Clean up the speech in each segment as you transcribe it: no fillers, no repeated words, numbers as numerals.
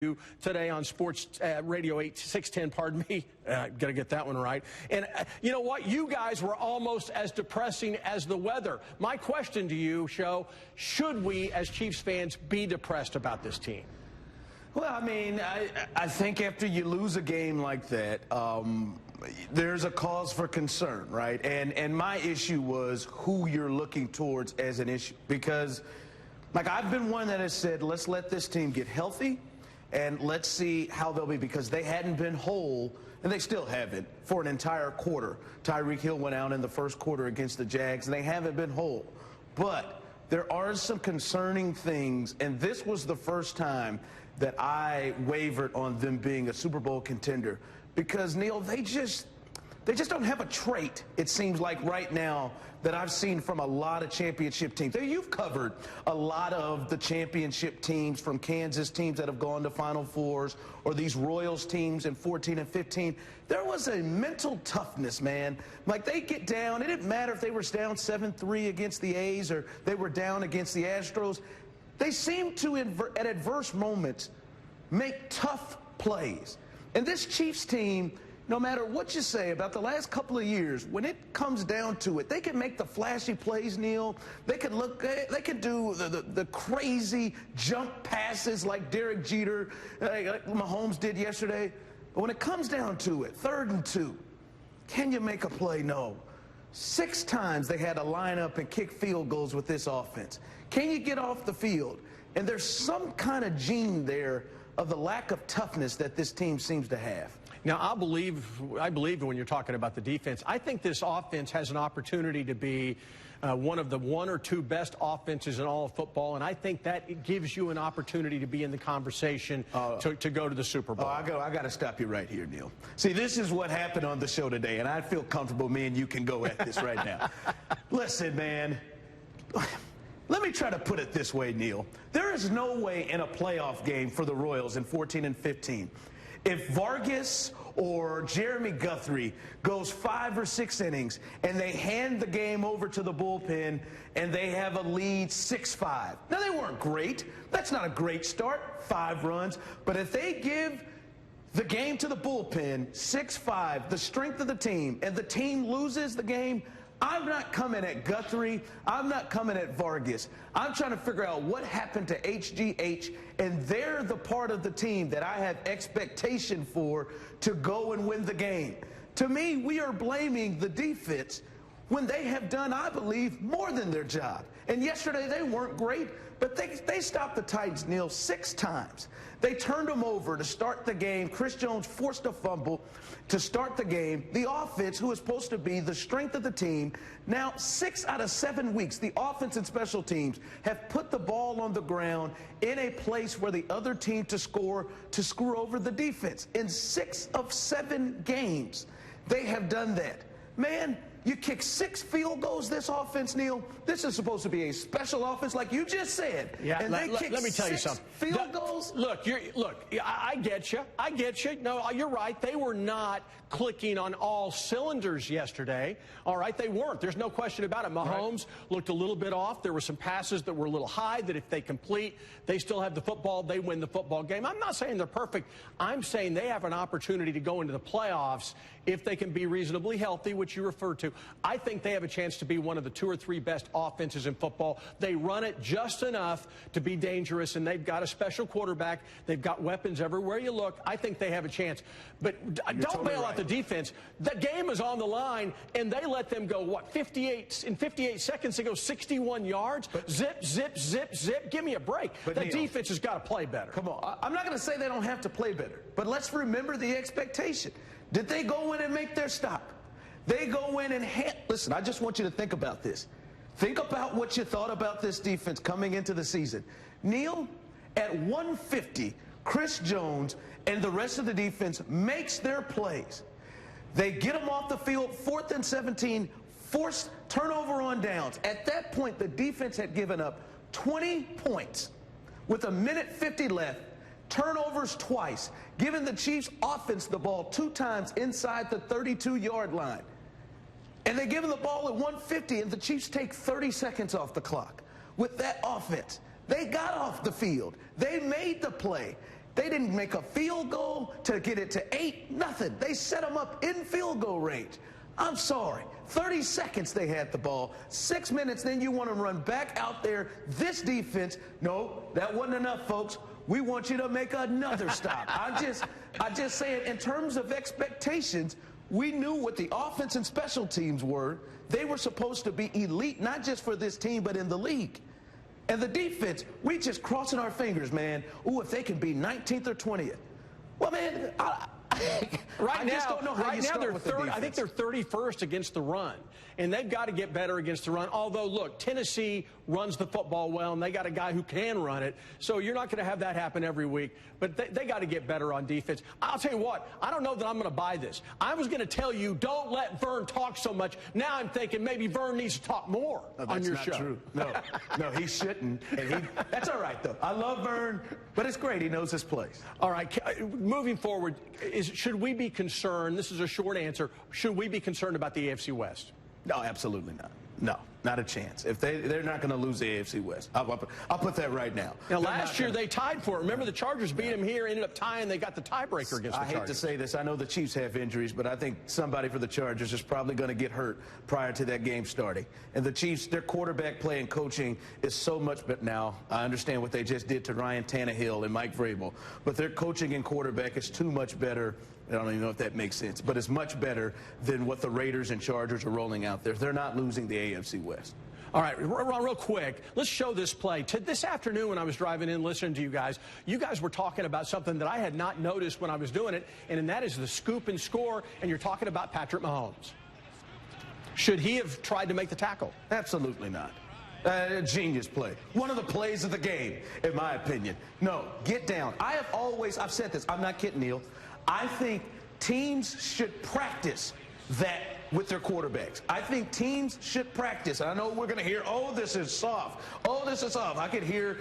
you today on Sports Radio 610, pardon me. Got to get that one right. And you know what? You guys were almost as depressing as the weather. My question to you, Show, should we as Chiefs fans be depressed about this team? Well, I mean, I think after you lose a game like that, there's a cause for concern, right? And my issue was who you're looking towards as an issue. Because, like, I've been one that has said, let's let this team get healthy. And let's see how they'll be, because they hadn't been whole, and they still haven't, for an entire quarter. Tyreek Hill went out in the first quarter against the Jags, and they haven't been whole. But there are some concerning things, and this was the first time that I wavered on them being a Super Bowl contender. Because, Neil, they just don't have a trait, it seems like right now, that I've seen from a lot of championship teams. You've covered a lot of the championship teams, from Kansas teams that have gone to Final Fours, or these Royals teams in 14 and 15. There was a mental toughness, man. Like, they get down. It didn't matter if they were down 7-3 against the A's or they were down against the Astros. They seem to, at adverse moments, make tough plays. And this Chiefs team, no matter what you say about the last couple of years, when it comes down to it, they can make the flashy plays, Neil. They can do the crazy jump passes like Derek Jeter, like Mahomes did yesterday. But when it comes down to it, 3rd and 2, can you make a play? No. 6 times they had to line up and kick field goals with this offense. Can you get off the field? And there's some kind of gene there of the lack of toughness that this team seems to have. Now, I believe when you're talking about the defense, I think this offense has an opportunity to be one of the 1 or 2 best offenses in all of football, and I think that it gives you an opportunity to be in the conversation to go to the Super Bowl. I got to stop you right here, Neil. See, this is what happened on the show today, and I feel comfortable me and you can go at this right now. Listen, man. Let me try to put it this way, Neil. There is no way in a playoff game for the Royals in 14 and 15, if Vargas or Jeremy Guthrie goes 5 or 6 innings and they hand the game over to the bullpen and they have a lead 6-5. Now, they weren't great. That's not a great start, 5 runs. But if they give the game to the bullpen, 6-5, the strength of the team, and the team loses the game, I'm not coming at Guthrie. I'm not coming at Vargas. I'm trying to figure out what happened to HGH, and they're the part of the team that I have expectation for to go and win the game. To me, we are blaming the defense when they have done, I believe, more than their job. And yesterday they weren't great, but they stopped the Titans, Neil, 6 times. They turned them over to start the game. Chris Jones forced a fumble to start the game. The offense, who is supposed to be the strength of the team, now 6 out of 7 weeks, the offense and special teams have put the ball on the ground in a place where the other team to screw over the defense. In 6 of 7 games, they have done that. Man, you kick 6 field goals, this offense, Neil. This is supposed to be a special offense, like you just said. Yeah, and they kick let me tell you 6 something. Field goals? Look, I get you. I get you. No, you're right. They were not clicking on all cylinders yesterday. All right, they weren't. There's no question about it. Mahomes looked a little bit off. There were some passes that were a little high that if they complete, they still have the football. They win the football game. I'm not saying they're perfect. I'm saying they have an opportunity to go into the playoffs if they can be reasonably healthy, which you referred to. I think they have a chance to be one of the 2 or 3 best offenses in football. They run it just enough to be dangerous, and they've got a special quarterback. They've got weapons everywhere you look. I think they have a chance. But don't bail out the defense. The game is on the line, and they let them go, what, 58 seconds to go 61 yards? Zip, zip, zip, zip. Give me a break. But the defense has got to play better. Come on. I'm not going to say they don't have to play better, but let's remember the expectation. Did they go in and make their stop? They go in and listen, I just want you to think about this. Think about what you thought about this defense coming into the season. Neil, at 150, Chris Jones and the rest of the defense makes their plays. They get them off the field, 4th and 17, forced turnover on downs. At that point, the defense had given up 20 points with 1:50 left. Turnovers twice, giving the Chiefs offense the ball 2 times inside the 32-yard line. And they give them the ball at 1:50, and the Chiefs take 30 seconds off the clock. With that offense, they got off the field. They made the play. They didn't make a field goal to get it to 8, nothing. They set them up in field goal range. I'm sorry. 30 seconds they had the ball. 6 minutes, then you want to run back out there. This defense, no, that wasn't enough, folks. We want you to make another stop. I just saying, in terms of expectations, we knew what the offense and special teams were. They were supposed to be elite, not just for this team, but in the league. And the defense, we just crossing our fingers, man. Ooh, if they can be 19th or 20th. Well, man, I just don't know how you start with the defense. I think they're 31st against the run, and they've got to get better against the run. Although, look, Tennessee runs the football well, and they got a guy who can run it, so you're not going to have that happen every week. But they got to get better on defense. I'll tell you what, I don't know that I'm going to buy this. I was going to tell you, don't let Vern talk so much. Now I'm thinking maybe Vern needs to talk more on your show. That's not true. No, he shouldn't. And that's all right, though. I love Vern, but it's great. He knows his place. All right, moving forward, should we be concerned? This is a short answer. Should we be concerned about the AFC West? No, absolutely not. No, not a chance. If they're not going to lose the AFC West. I'll put that right now. Now, last year they tied for it. Remember, the Chargers beat them here, ended up tying. They got the tiebreaker against the Chargers. I hate to say this. I know the Chiefs have injuries, but I think somebody for the Chargers is probably going to get hurt prior to that game starting. And the Chiefs, their quarterback play and coaching is so much better now. I understand what they just did to Ryan Tannehill and Mike Vrabel, but their coaching and quarterback is too much better. I don't even know if that makes sense, but it's much better than what the Raiders and Chargers are rolling out there. They're not losing the AFC West. All right, Ron, real quick, let's show this play. This afternoon when I was driving in listening to you guys were talking about something that I had not noticed when I was doing it, and that is the scoop and score, and you're talking about Patrick Mahomes. Should he have tried to make the tackle? Absolutely not. A genius play. One of the plays of the game, in my opinion. No, get down. I've said this. I'm not kidding, Neil. I think teams should practice that with their quarterbacks. I think teams should practice. I know we're going to hear, oh, this is soft. Oh, this is soft. I could hear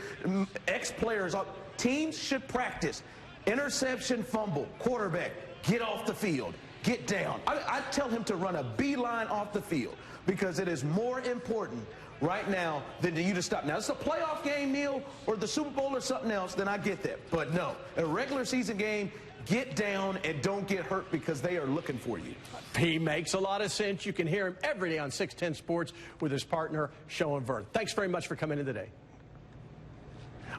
ex-players. Teams should practice. Interception, fumble, quarterback, get off the field. Get down. I tell him to run a beeline off the field because it is more important right now than you to stop. Now, it's a playoff game, Neil, or the Super Bowl or something else, then I get that. But no, a regular season game, get down and don't get hurt because they are looking for you. He makes a lot of sense. You can hear him every day on 610 Sports with his partner, Sean Vern. Thanks very much for coming in today.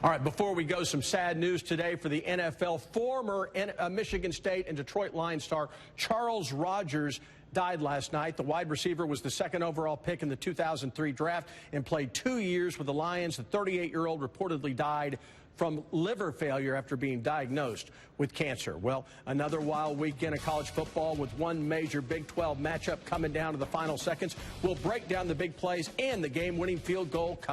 All right, before we go, some sad news today for the NFL. Former Michigan State and Detroit Lions star Charles Rogers died last night. The wide receiver was the second overall pick in the 2003 draft and played 2 years with the Lions. The 38-year-old reportedly died from liver failure after being diagnosed with cancer. Well, another wild weekend of college football with one major Big 12 matchup coming down to the final seconds. We'll break down the big plays and the game-winning field goal coming